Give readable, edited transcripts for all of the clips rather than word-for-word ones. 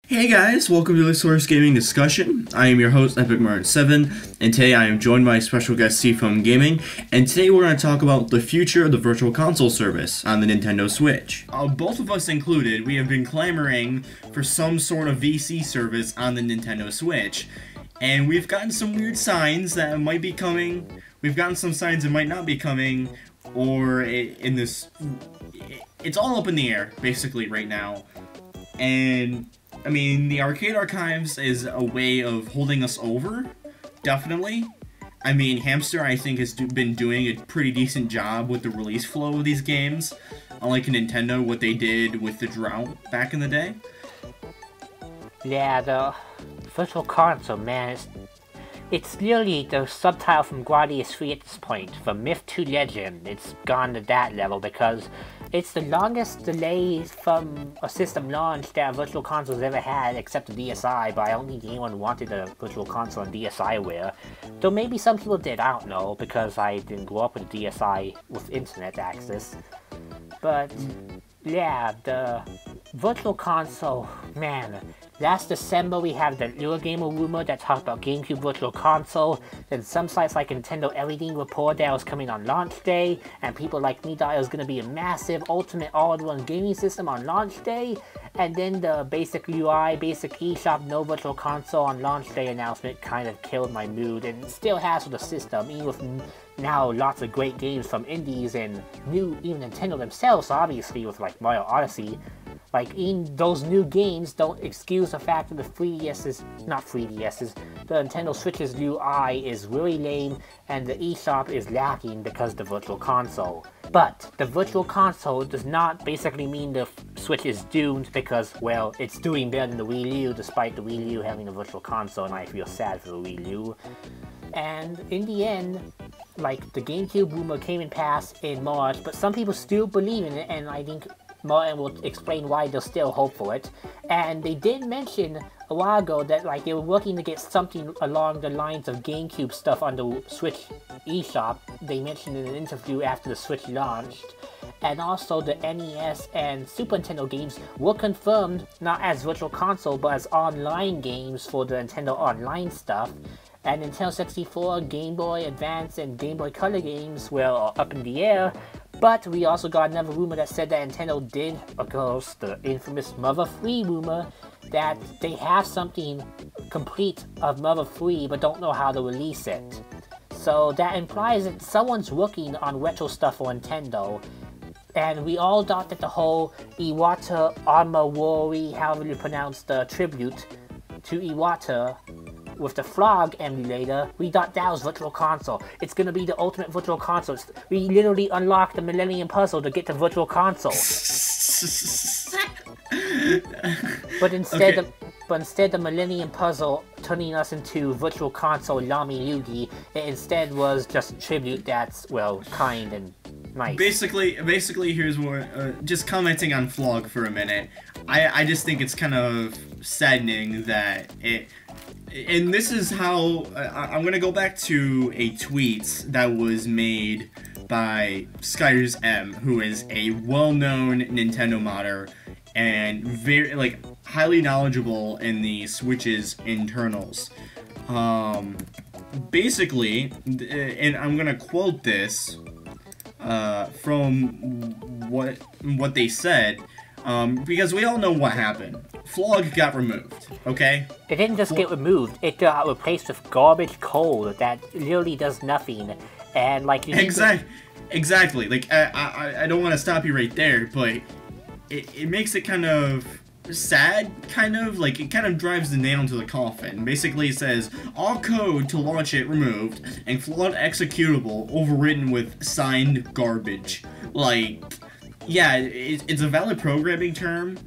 Hey guys, welcome to the SeaFoamGaming discussion. I am your host, EpicMartin7, and today I am joined by special guest SeaFoamGaming, and today we're going to talk about the future of the Virtual Console service on the Nintendo Switch. Both of us included, we have been clamoring for some sort of VC service on the Nintendo Switch, and we've gotten some weird signs that it might be coming, we've gotten some signs it might not be coming, or it's all up in the air, basically, right now. And I mean, the Arcade Archives is a way of holding us over, definitely. I mean, Hamster, I think, has been doing a pretty decent job with the release flow of these games. Unlike Nintendo, what they did with the drought back in the day. Yeah, the Virtual Console, man, it's nearly the subtitle from Gradius 3 at this point. From myth to legend, it's gone to that level because it's the longest delay from a system launch that a Virtual Console's ever had, except the DSi, but I don't think anyone wanted a Virtual Console on DSiWare. Though maybe some people did, I don't know, because I didn't grow up with a DSi with internet access. But, yeah, the Virtual Console, man, last December we have the Eurogamer rumor that talked about GameCube Virtual Console, then some sites like Nintendo LED report that it was coming on launch day, and people like me thought it was going to be a massive ultimate all-in-one gaming system on launch day, and then the basic UI, basic eShop, no Virtual Console on launch day announcement kind of killed my mood, and it still has with the system, even with now lots of great games from indies and even Nintendo themselves, obviously, with like Mario Odyssey. Like, even those new games don't excuse the fact that the 3DS's, not 3DS's, the Nintendo Switch's UI is really lame and the eShop is lacking because of the Virtual Console. But the Virtual Console does not basically mean the Switch is doomed because, well, it's doing better than the Wii U despite the Wii U having a Virtual Console, and I feel sad for the Wii U. And in the end, like, the GameCube rumor came and passed in March, but some people still believe in it, and I think Martin will explain why they're still hope for it. And they did mention a while ago that like they were working to get something along the lines of GameCube stuff on the Switch eShop. They mentioned in an interview after the Switch launched. And also the NES and Super Nintendo games were confirmed not as Virtual Console but as online games for the Nintendo Online stuff. And Nintendo 64, Game Boy Advance, and Game Boy Color games were up in the air. But we also got another rumor that said that Nintendo did, of course, the infamous Mother 3 rumor, that they have something complete of Mother 3 but don't know how to release it. So that implies that someone's working on retro stuff for Nintendo. And we all thought that the whole Iwata Armawari, however you pronounce the tribute to Iwata, with the Frog emulator, we thought that was Virtual Console. It's gonna be the ultimate Virtual Console. We literally unlocked the Millennium Puzzle to get to Virtual Console. But instead the Millennium Puzzle turning us into Virtual Console Lami Yugi, it instead was just a tribute that's, well, kind and nice. Basically here's what, just commenting on Flog for a minute. I just think it's kind of saddening that and this is how, I'm going to go back to a tweet that was made by Skyers M, who is a well-known Nintendo modder and very, like, highly knowledgeable in the Switch's internals. Basically, and I'm going to quote this from what they said, because we all know what happened. Flog got removed, okay? It didn't just get removed, it got replaced with garbage code that literally does nothing, and like you Exactly, like, I don't want to stop you right there, but it makes it kind of sad, kind of, like, it kind of drives the nail into the coffin. Basically, it says, all code to launch it removed, and flawed executable overwritten with signed garbage. Like, yeah, it's a valid programming term,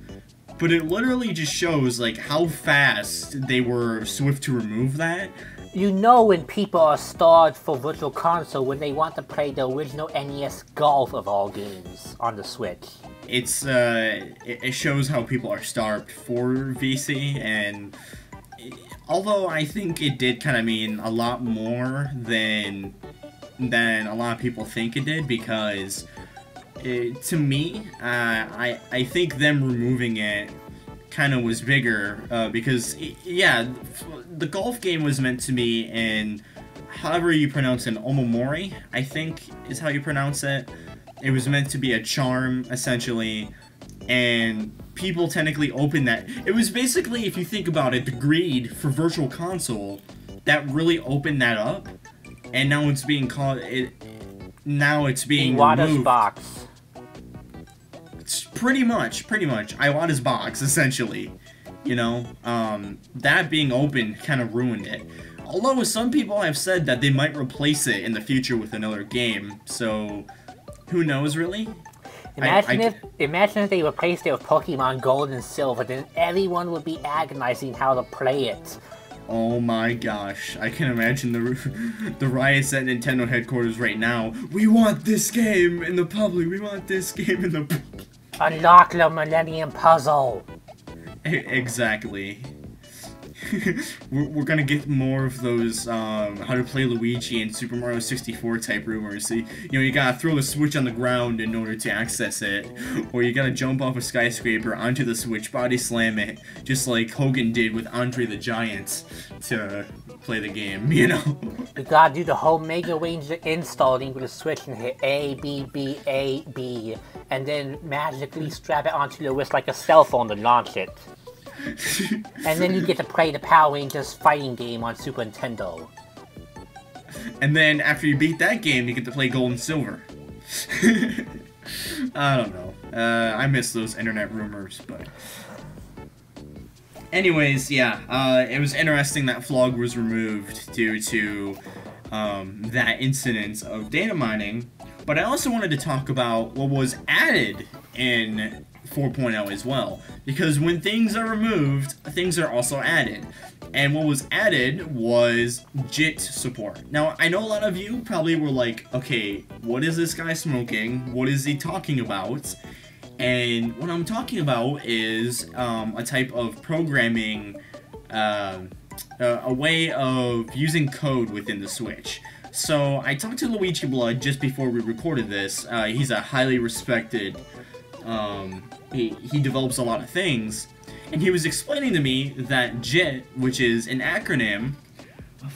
but it literally just shows, like, how fast they were swift to remove that. You know when people are starved for Virtual Console when they want to play the original NES Golf of all games on the Switch. It's, it shows how people are starved for VC, and although I think it did kind of mean a lot more than a lot of people think it did, because to me, I think them removing it kind of was bigger, because, yeah, the golf game was meant to be in, however you pronounce it, Omamori, I think is how you pronounce it. It was meant to be a charm, essentially, and people technically opened that. It was basically, if you think about it, the greed for Virtual Console that really opened that up, and now it's being called, now it's being Iwata's removed. box. It's pretty much Iwata's box, essentially. You know, that being open kind of ruined it. Although some people have said that they might replace it in the future with another game, so who knows, really? Imagine if they replaced it with Pokemon Gold and Silver, then everyone would be agonizing how to play it. Oh my gosh, I can imagine the riots at Nintendo headquarters right now. We want this game in the public, we want this game in the public. Unlock the Millennium Puzzle! Exactly. We're gonna get more of those how to play Luigi and Super Mario 64 type rumors. So, you know, you gotta throw the Switch on the ground in order to access it, or you gotta jump off a skyscraper onto the Switch, body slam it, just like Hogan did with Andre the Giant to play the game, you know? You gotta do the whole Mega Range installing with the Switch and hit A, B, B, A, B, and then magically strap it onto your wrist like a cell phone to launch it. And then you get to play the Power Rangers fighting game on Super Nintendo. And then after you beat that game, you get to play Gold and Silver. I don't know. I miss those internet rumors, but... Anyways, yeah, it was interesting that Flog was removed due to that incident of data mining. But I also wanted to talk about what was added in 4.0 as well, because when things are removed, things are also added. And what was added was JIT support. Now, I know a lot of you probably were like, okay, what is this guy smoking? What is he talking about? And what I'm talking about is a type of programming, a way of using code within the Switch. So I talked to Luigi Blood just before we recorded this. He's a highly respected, he develops a lot of things, and he was explaining to me that JIT, which is an acronym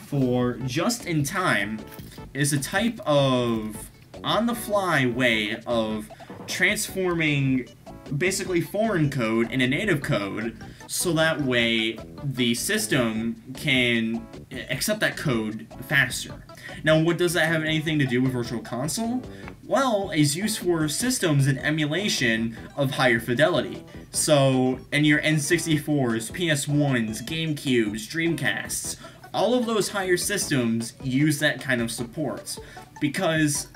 for just in time, is a type of on-the-fly way of transforming basically foreign code into native code, so that way the system can accept that code faster. Now, what does that have anything to do with Virtual Console? Well, it's used for systems and emulation of higher fidelity. So, in your N64s, PS1s, GameCubes, Dreamcasts, all of those higher systems use that kind of support because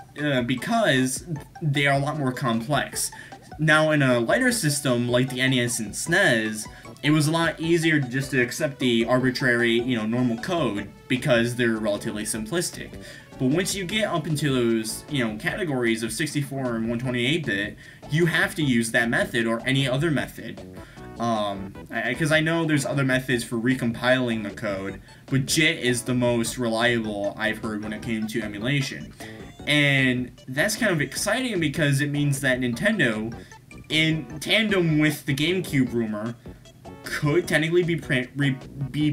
they are a lot more complex. Now, in a lighter system like the NES and SNES, it was a lot easier just to accept the arbitrary, you know, normal code because they're relatively simplistic. But once you get up into those, you know, categories of 64 and 128-bit, you have to use that method or any other method. Because I know there's other methods for recompiling the code, but JIT is the most reliable I've heard when it came to emulation. And that's kind of exciting because it means that Nintendo, in tandem with the GameCube rumor, could technically be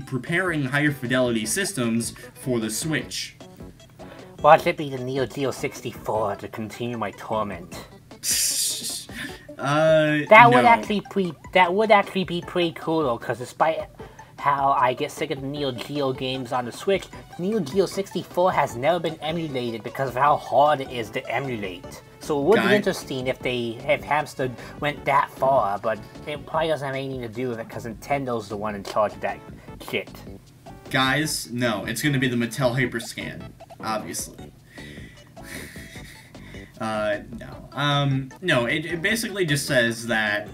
preparing higher fidelity systems for the Switch. Watch it be the Neo Geo 64 to continue my torment. That would actually be pretty cool though, because despite how I get sick of the Neo Geo games on the Switch, Neo Geo 64 has never been emulated because of how hard it is to emulate. So it would be interesting if Hamster went that far, but it probably doesn't have anything to do with it because Nintendo's the one in charge of that shit. Guys, no, it's going to be the Mattel Hyperscan, obviously. No, it basically just says that,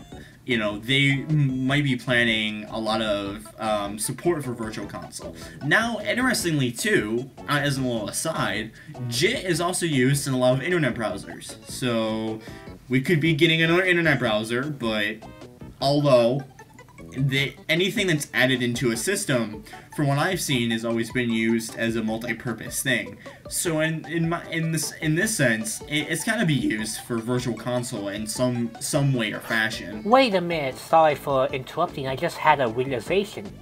you know, they might be planning a lot of support for Virtual Console. Now, interestingly too, as a little aside, JIT is also used in a lot of internet browsers. So, we could be getting another internet browser, but although anything that's added into a system, from what I've seen, has always been used as a multi-purpose thing. So in this sense, it's gotta be used for Virtual Console in some way or fashion. Wait a minute, sorry for interrupting, I just had a realization.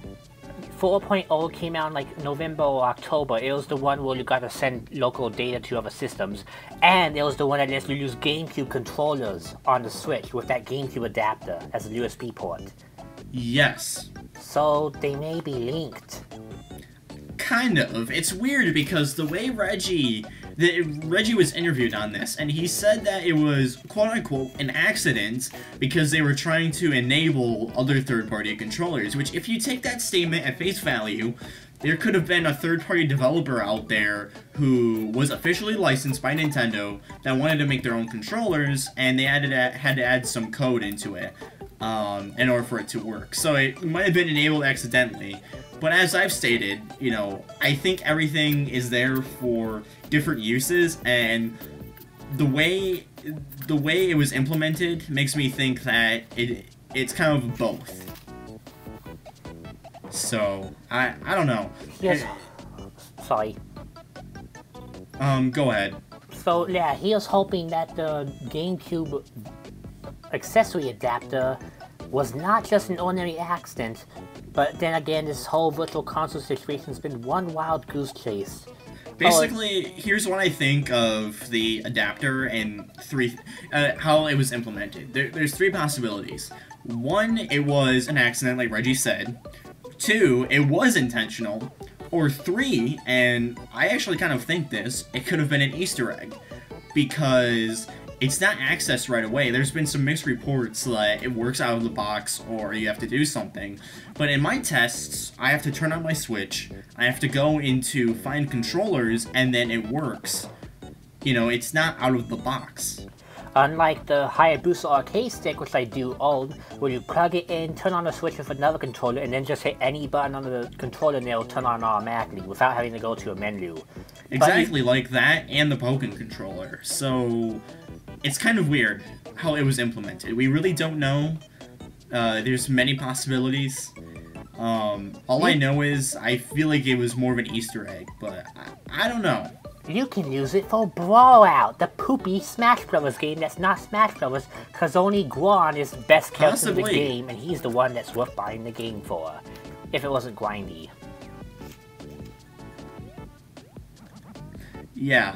4.0 came out in like November or October. It was the one where you gotta send local data to other systems, and it was the one that lets you use GameCube controllers on the Switch with that GameCube adapter as a USB port. Yes. So they may be linked. Kind of. It's weird because the way Reggie was interviewed on this, and he said that it was quote-unquote an accident because they were trying to enable other third-party controllers, which if you take that statement at face value, there could have been a third-party developer out there who was officially licensed by Nintendo that wanted to make their own controllers, and they had to add some code into it in order for it to work. So it might have been enabled accidentally. But as I've stated, you know, I think everything is there for different uses, and the way it was implemented makes me think that it's kind of both. So I don't know. Yes. Sorry. Go ahead. So yeah, he was hoping that the GameCube accessory adapter was not just an ordinary accident, but then again, this whole Virtual Console situation's been one wild goose chase. Basically, here's what I think of the adapter and how it was implemented. There's three possibilities. One, it was an accident, like Reggie said. Two, it was intentional. Or three, and I actually kind of think this, it could have been an Easter egg. Because it's not accessed right away. There's been some mixed reports that it works out of the box or you have to do something. But in my tests, I have to turn on my Switch, I have to go into find controllers, and then it works. You know, it's not out of the box. Unlike the Hayabusa arcade stick, which I do own, where you plug it in, turn on the Switch with another controller, and then just hit any button on the controller and it'll turn on automatically without having to go to a menu. Exactly like that and the Pokken controller. So it's kind of weird how it was implemented. We really don't know. There's many possibilities. All I know is I feel like it was more of an Easter egg, but I don't know. You can use it for Brawlout, the poopy Smash Bros. Game that's not Smash Bros. Because only Guan is the best character in the game, and he's the one that's worth buying the game for. If it wasn't grindy. Yeah,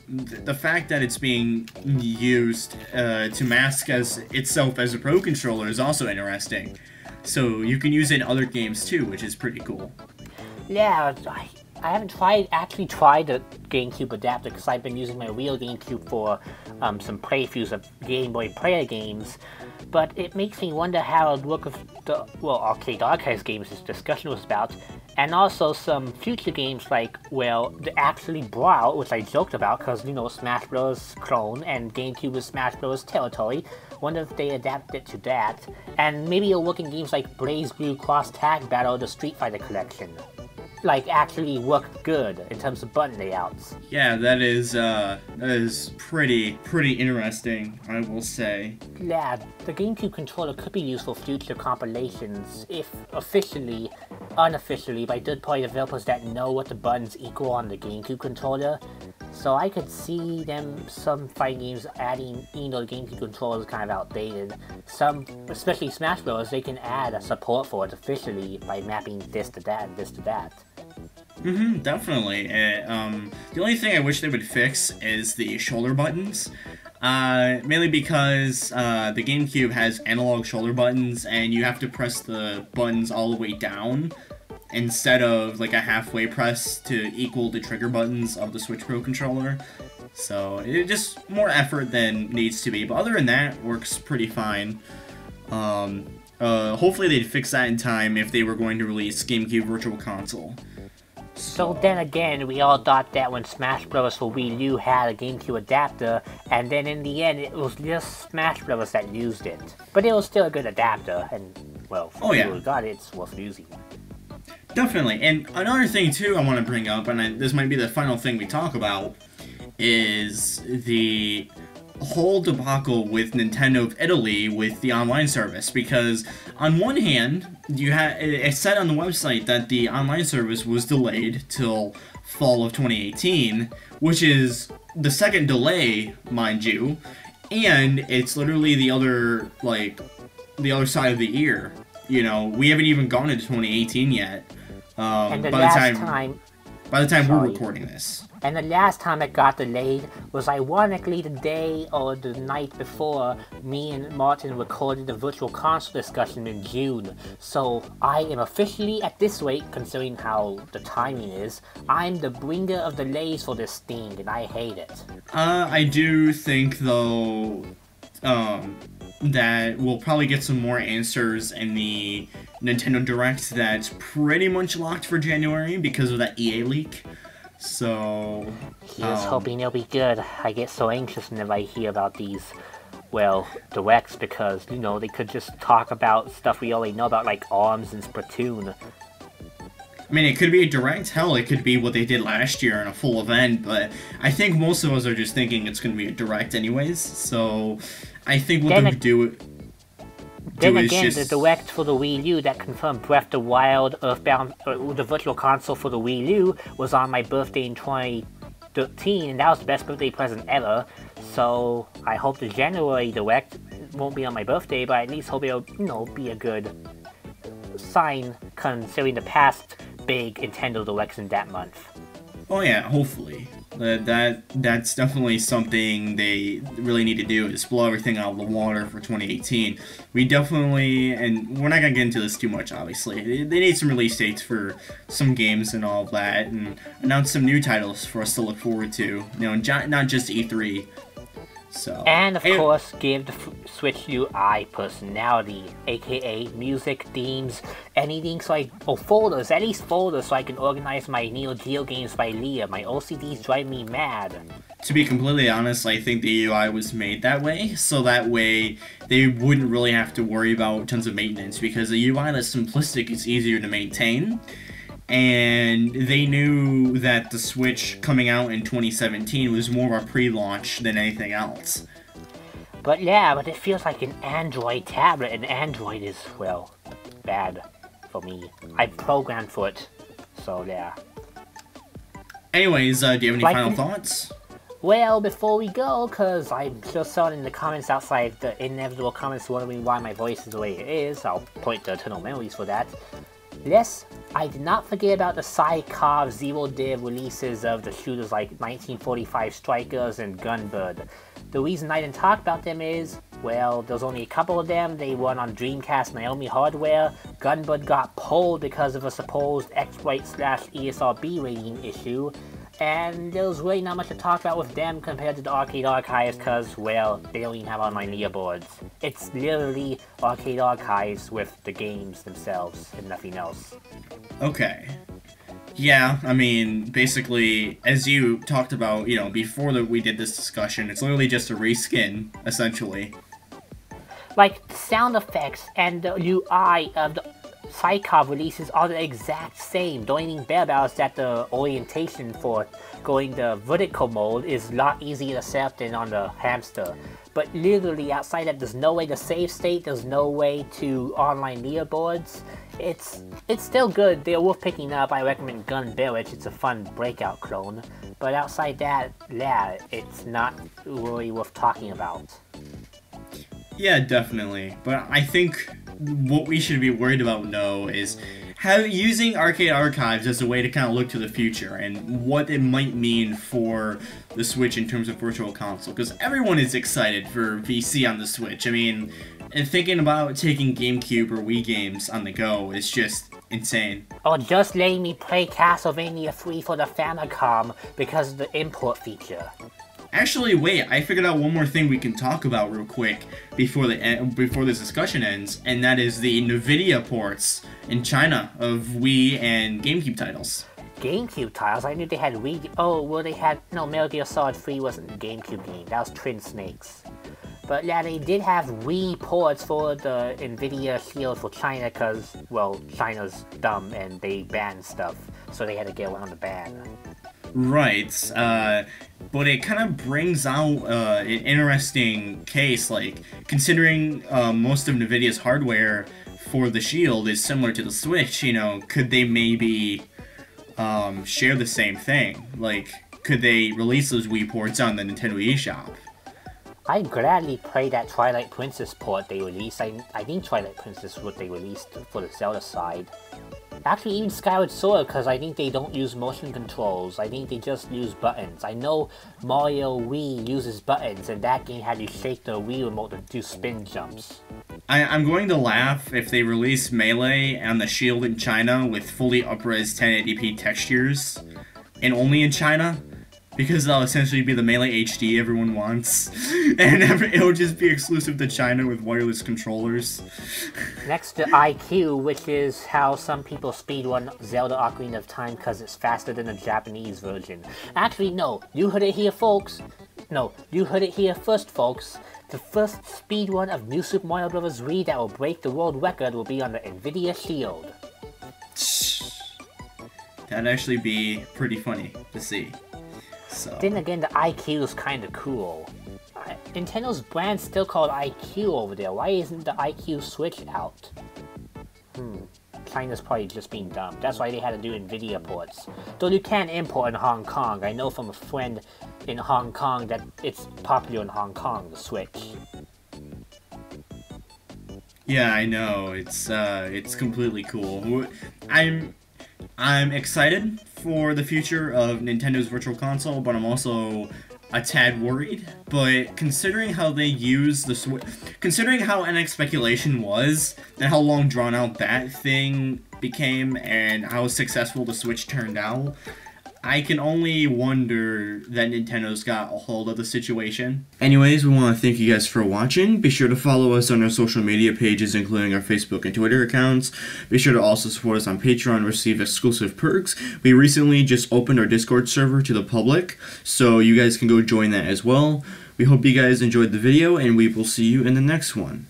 the fact that it's being used to mask itself as a Pro Controller is also interesting. So you can use it in other games too, which is pretty cool. Yeah, I haven't actually tried the GameCube adapter because I've been using my real GameCube for some playthroughs of Game Boy Player games, but it makes me wonder how it would work with the, Arcade Archives games this discussion was about, and also some future games like, the actually Brawl, which I joked about because, you know, Smash Bros. Clone and GameCube is Smash Bros. Territory. Wonder if they adapt it to that, and maybe it'll work in games like Blaze Blue Cross Tag Battle or the Street Fighter Collection. Like, actually worked good in terms of button layouts. Yeah, that is pretty interesting, I will say. Yeah, the GameCube controller could be used for future compilations, if officially, unofficially, by third-party developers that know what the buttons equal on the GameCube controller. So I could see some fighting games adding, the GameCube controller is kind of outdated. Some, especially Smash Bros., they can add a support for it officially by mapping this to that and this to that. Definitely. The only thing I wish they would fix is the shoulder buttons. Mainly because the GameCube has analog shoulder buttons, and you have to press the buttons all the way down instead of like a halfway press to equal the trigger buttons of the Switch Pro controller. So it's just more effort than needs to be, but other than that, works pretty fine. Hopefully they'd fix that in time if they were going to release GameCube Virtual Console. So then again, we all thought that when Smash Bros. For Wii U had a GameCube adapter, and then in the end it was just Smash Bros. That used it. But it was still a good adapter, and, for people who got it, it's worth using. Definitely, and another thing too I want to bring up, and this might be the final thing we talk about, is the whole debacle with Nintendo of Italy with the online service, because on one hand, it said on the website that the online service was delayed till fall of 2018, which is the second delay, mind you, and it's literally the other side of the year. You know, we haven't even gone into 2018 yet. And by the time we're recording this. And the last time it got delayed was ironically the day or the night before me and Martin recorded the Virtual Console discussion in June. So I am officially, at this rate, considering how the timing is, I'm the bringer of delays for this thing, and I hate it. I do think, though, that we'll probably get some more answers in the Nintendo Direct that's pretty much locked for January because of that EA leak. So, here's hoping it'll be good. I get so anxious whenever I hear about these, well, Directs, because, you know, they could just talk about stuff we already know about, like ARMS and Splatoon. I mean, it could be a Direct, hell, it could be what they did last year in a full event, but I think most of us are just thinking it's going to be a Direct anyways, so I think what they would do... Then again, the Direct for the Wii U that confirmed Breath of the Wild, Earthbound, the Virtual Console for the Wii U was on my birthday in 2013, and that was the best birthday present ever. So I hope the January Direct won't be on my birthday, but I at least hope it'll, you know, be a good sign considering the past big Nintendo Directs in that month. Oh yeah, hopefully. That's definitely something they really need to do, is blow everything out of the water for 2018. We definitely, and we're not going to get into this too much, obviously. They need some release dates for some games and all of that, and announce some new titles for us to look forward to. You know, not just E3. So, and of course, give the Switch UI personality, aka music, themes, anything folders, at least folders, so I can organize my Neo Geo games by Leah. My OCDs drive me mad. To be completely honest, I think the UI was made that way, so that way they wouldn't really have to worry about tons of maintenance, because a UI that's simplistic is easier to maintain. And they knew that the Switch coming out in 2017 was more of a pre-launch than anything else. But yeah, but it feels like an Android tablet, and Android is, well, bad for me. I programmed for it, so yeah. Anyways, do you have any final thoughts? Well, before we go, because I'm still saw in the comments outside, the inevitable comments wondering why my voice is the way it is, I'll point to Eternal Memories for that. Yes, I did not forget about the Psychov zero-div releases of the shooters like 1945 Strikers and Gunbird. The reason I didn't talk about them is, well, there's only a couple of them. They run on Dreamcast Naomi hardware. Gunbird got pulled because of a supposed exploit/ESRB rating issue. And there's really not much to talk about with them compared to the Arcade Archives because, well, they don't even have online leaderboards. It's literally Arcade Archives with the games themselves and nothing else. Okay. Yeah, I mean, basically, as you talked about, you know, before we did this discussion, it's literally just a reskin, essentially. Like, the sound effects and the UI of the Psychov releases are the exact same. The only thing bad about is that the orientation for going the vertical mode is a lot easier to set up than on the hamster. But literally outside that, there's no way to save state, there's no way to online leaderboards. It's still good, they're worth picking up. I recommend Gun Village, it's a fun breakout clone. But outside that, yeah, it's not really worth talking about. Yeah, definitely. But I think what we should be worried about now is using Arcade Archives as a way to kind of look to the future and what it might mean for the Switch in terms of Virtual Console. Because everyone is excited for VC on the Switch. I mean, and thinking about taking GameCube or Wii games on the go is just insane. Or just letting me play Castlevania 3 for the Famicom because of the import feature. Actually, wait, I figured out one more thing we can talk about real quick before this discussion ends, and that is the Nvidia ports in China of Wii and GameCube titles. GameCube titles? I knew they had Wii... Oh, well they had... No, Metal Gear Solid 3 wasn't a GameCube game, that was Twin Snakes. But yeah, they did have Wii ports for the Nvidia Shield for China because, well, China's dumb and they banned stuff, so they had to get around the ban. Right. but it kind of brings out an interesting case, like, considering most of Nvidia's hardware for the Shield is similar to the Switch, you know, could they maybe share the same thing? Like, could they release those Wii ports on the Nintendo eShop? I'd gladly play that Twilight Princess port they released. I think Twilight Princess is what they released for the Zelda side. Actually, even Skyward Sword, because I think they don't use motion controls. I think they just use buttons. I know Mario Wii uses buttons, and that game had you shake the Wii remote to do spin jumps. I'm going to laugh if they release Melee and the Shield in China with fully up-res 1080p textures, and only in China, because that'll essentially be the Melee HD everyone wants, and it'll just be exclusive to China with wireless controllers. Next to IQ, which is how some people speedrun Zelda Ocarina of Time because it's faster than the Japanese version. Actually, no, you heard it here, folks. No, you heard it here first, folks. The first speedrun of New Super Mario Bros. Wii that will break the world record will be on the Nvidia Shield. That'd actually be pretty funny to see. So. Then again, the IQ is kind of cool. Nintendo's brand's still called IQ over there. Why isn't the IQ Switch out? China's probably just being dumb. That's why they had to do Nvidia ports. Though you can import in Hong Kong. I know from a friend in Hong Kong that it's popular in Hong Kong, the Switch. Yeah, I know. It's completely cool. I'm excited for the future of Nintendo's Virtual Console, but I'm also a tad worried. But considering how they use the Switch, considering how NX Speculation was, and how long drawn out that thing became, and how successful the Switch turned out, I can only wonder that Nintendo's got a hold of the situation. Anyways, we want to thank you guys for watching. Be sure to follow us on our social media pages, including our Facebook and Twitter accounts. Be sure to also support us on Patreon and receive exclusive perks. We recently just opened our Discord server to the public, so you guys can go join that as well. We hope you guys enjoyed the video, and we will see you in the next one.